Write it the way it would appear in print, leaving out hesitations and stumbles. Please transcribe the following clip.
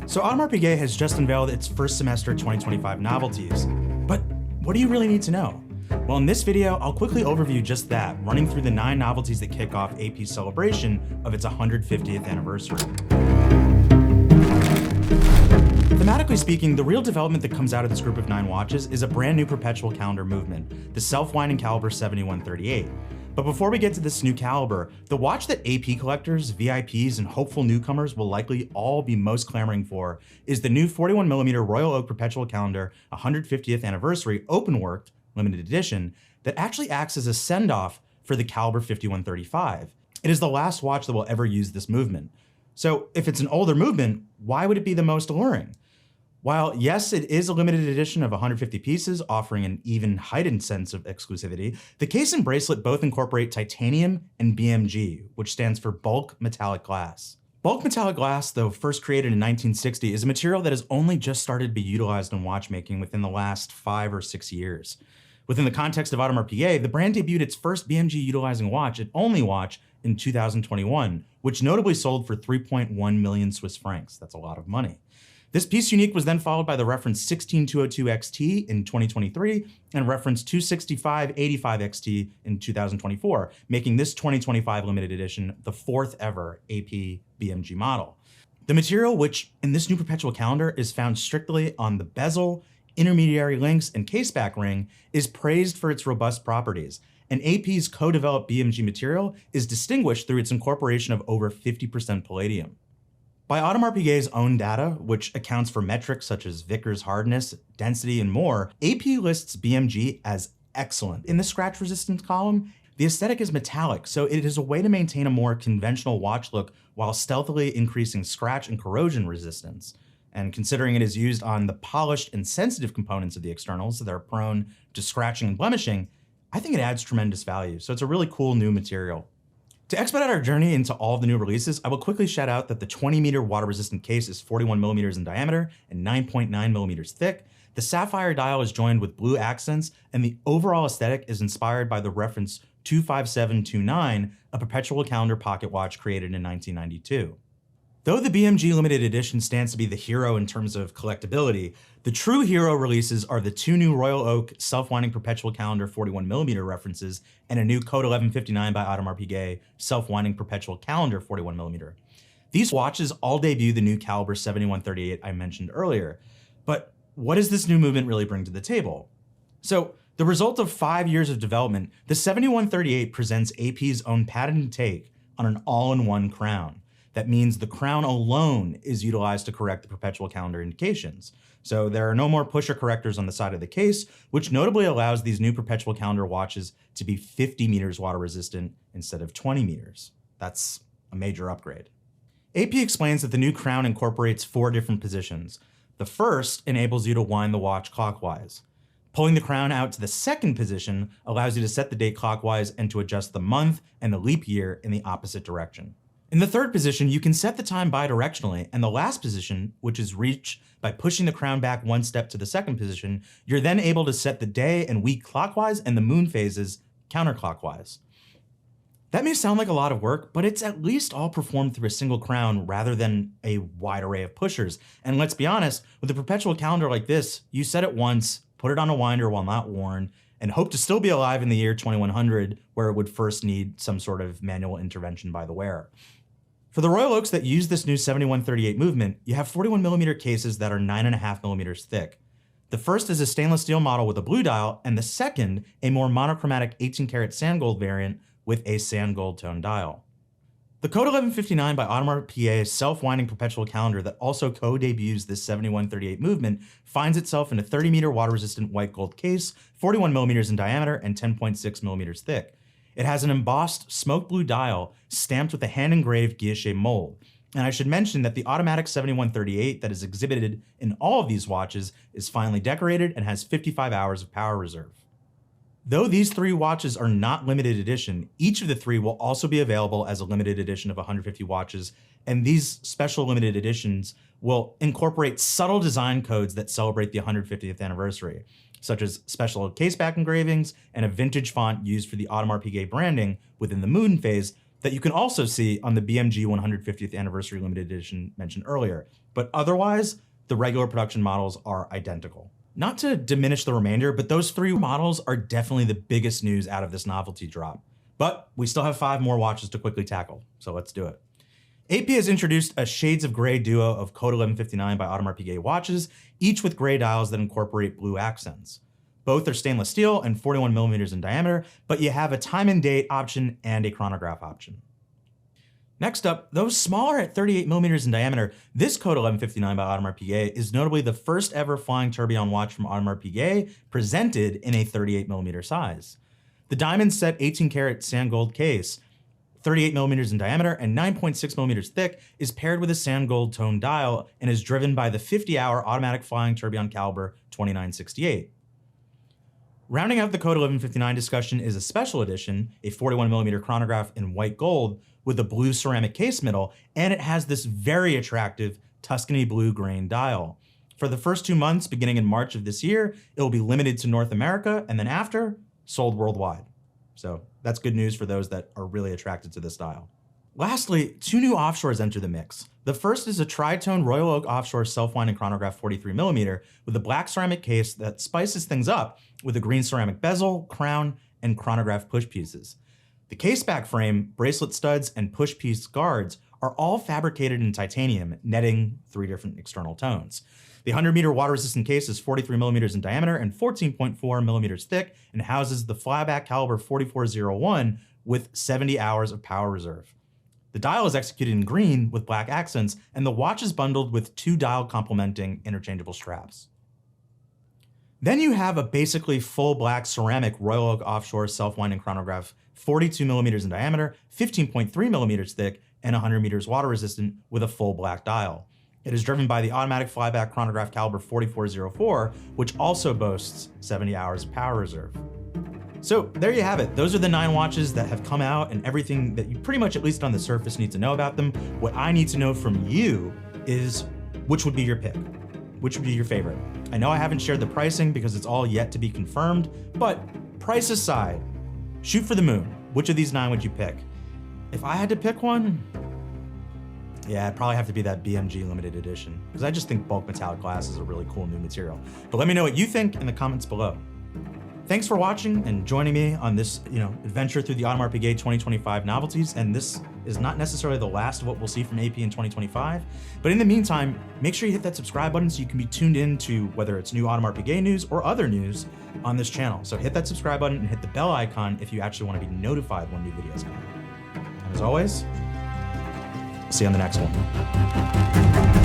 So Audemars Piguet has just unveiled its first semester 2025 novelties. But what do you really need to know? Well, in this video, I'll quickly overview just that, running through the 9 novelties that kick off AP's celebration of its 150th anniversary. Thematically speaking, the real development that comes out of this group of 9 watches is a brand new perpetual calendar movement, the self-winding CALIBRE 7138. But before we get to this new caliber, the watch that AP collectors, VIPs, and hopeful newcomers will likely all be most clamoring for is the new 41mm Royal Oak Perpetual Calendar 150th Anniversary OPENWORKED limited edition that actually acts as a send-off for the CALIBRE 5135. It is the last watch that will ever use this movement. So if it's an older movement, why would it be the most alluring? While yes, it is a limited edition of 150 pieces, offering an even heightened sense of exclusivity, the case and bracelet both incorporate titanium and BMG, which stands for bulk metallic glass. Bulk metallic glass, though first created in 1960, is a material that has only just started to be utilized in watchmaking within the last 5 or 6 years. Within the context of Audemars Piguet, the brand debuted its first BMG utilizing watch, its only watch, in 2021, which notably sold for 3.1 million Swiss francs. That's a lot of money. This piece unique was then followed by the reference 16202 XT in 2023 and reference 26585 XT in 2024, making this 2025 limited edition the 4th ever AP BMG model. The material, which in this new perpetual calendar is found strictly on the bezel, intermediary links, and caseback ring, is praised for its robust properties, and AP's co-developed BMG material is distinguished through its incorporation of over 50% palladium. By Audemars Piguet's own data, which accounts for metrics such as Vickers hardness, density, and more, AP lists BMG as excellent. In the scratch resistance column, the aesthetic is metallic, so it is a way to maintain a more conventional watch look while stealthily increasing scratch and corrosion resistance. And considering it is used on the polished and sensitive components of the externals that are prone to scratching and blemishing, I think it adds tremendous value. So it's a really cool new material. To expedite our journey into all of the new releases, I will quickly shout out that the 20-meter water-resistant case is 41mm in diameter and 9.9mm thick. The sapphire dial is joined with blue accents, and the overall aesthetic is inspired by the reference 25729, a perpetual calendar pocket watch created in 1992. Though the BMG limited edition stands to be the hero in terms of collectability, the true hero releases are the 2 new Royal Oak self-winding perpetual calendar 41mm references and a new Code 1159 by Audemars Piguet self-winding perpetual calendar 41mm. These watches all debut the new CALIBRE 7138 I mentioned earlier. But what does this new movement really bring to the table? So, the result of 5 years of development, the 7138 presents AP's own patented take on an all-in-one crown. That means the crown alone is utilized to correct the perpetual calendar indications. So there are no more pusher correctors on the side of the case, which notably allows these new perpetual calendar watches to be 50 meters water resistant instead of 20 meters. That's a major upgrade. AP explains that the new crown incorporates 4 different positions. The first enables you to wind the watch clockwise. Pulling the crown out to the second position allows you to set the date clockwise and to adjust the month and the leap year in the opposite direction. In the third position, you can set the time bidirectionally, and the last position, which is reached by pushing the crown back 1 step to the second position, you're then able to set the day and week clockwise and the moon phases counterclockwise. That may sound like a lot of work, but it's at least all performed through a single crown rather than a wide array of pushers. And let's be honest, with a perpetual calendar like this, you set it once, put it on a winder while not worn, and hope to still be alive in the year 2100, where it would first need some sort of manual intervention by the wearer. For the Royal Oaks that use this new 7138 movement, you have 41mm cases that are 9.5mm thick. The first is a stainless steel model with a blue dial, and the second, a more monochromatic 18-karat sand gold variant with a sand gold tone dial. The Code 1159 by Audemars Piguet self-winding perpetual calendar that also co-debuts this 7138 movement finds itself in a 30-meter water-resistant white gold case, 41mm in diameter and 10.6mm thick. It has an embossed smoke blue dial stamped with a hand-engraved guilloche mold. And I should mention that the automatic 7138 that is exhibited in all of these watches is finely decorated and has 55 hours of power reserve. Though these 3 watches are not limited edition, each of the 3 will also be available as a limited edition of 150 watches, and these special limited editions will incorporate subtle design codes that celebrate the 150th anniversary, such as special caseback engravings and a vintage font used for the Audemars Piguet branding within the moon phase, that you can also see on the BMG 150th Anniversary Limited Edition mentioned earlier, but otherwise, the regular production models are identical. Not to diminish the remainder, but those 3 models are definitely the biggest news out of this novelty drop. But we still have 5 more watches to quickly tackle, so let's do it. AP has introduced a shades of gray duo of Code 1159 by Audemars Piguet watches, each with gray dials that incorporate blue accents. Both are stainless steel and 41 millimeters in diameter, but you have a time and date option and a chronograph option. Next up, though smaller at 38 millimeters in diameter, this Code 1159 by Audemars Piguet is notably the first ever flying tourbillon watch from Audemars Piguet presented in a 38 millimeter size. The diamond set 18 karat sand gold case, 38 millimeters in diameter and 9.6 millimeters thick, is paired with a sand gold tone dial and is driven by the 50-hour automatic flying tourbillon caliber 2968. Rounding out the Code 1159 discussion is a special edition, a 41 millimeter chronograph in white gold with a blue ceramic case middle, and it has this very attractive Tuscany blue grain dial. For the first 2 months, beginning in March of this year, it will be limited to North America, and then after, sold worldwide. So that's good news for those that are really attracted to this dial. Lastly, 2 new offshores enter the mix. The first is a tritone Royal Oak Offshore self-winding chronograph 43mm with a black ceramic case that spices things up with a green ceramic bezel, crown, and chronograph push pieces. The case back frame, bracelet studs, and push piece guards are all fabricated in titanium, netting 3 different external tones. The 100-meter water-resistant case is 43 millimeters in diameter and 14.4 millimeters thick and houses the flyback caliber 4401 with 70 hours of power reserve. The dial is executed in green with black accents, and the watch is bundled with 2 dial complementing interchangeable straps. Then you have a basically full black ceramic Royal Oak Offshore self-winding chronograph, 42 millimeters in diameter, 15.3 millimeters thick, and 100 meters water resistant with a full black dial. It is driven by the automatic flyback chronograph caliber 4404, which also boasts 70 hours of power reserve. So there you have it. Those are the 9 watches that have come out and everything that you pretty much, at least on the surface, need to know about them. What I need to know from you is which would be your pick? Which would be your favorite? I know I haven't shared the pricing because it's all yet to be confirmed, but price aside, shoot for the moon. Which of these 9 would you pick? If I had to pick one, yeah, it'd probably have to be that BMG limited edition because I just think bulk metallic glass is a really cool new material. But let me know what you think in the comments below. Thanks for watching and joining me on this, adventure through the Audemars Piguet 2025 novelties. And this is not necessarily the last of what we'll see from AP in 2025. But in the meantime, make sure you hit that subscribe button so you can be tuned in to whether it's new Audemars Piguet news or other news on this channel. So hit that subscribe button and hit the bell icon if you actually want to be notified when new videos come out. And as always, see you on the next one.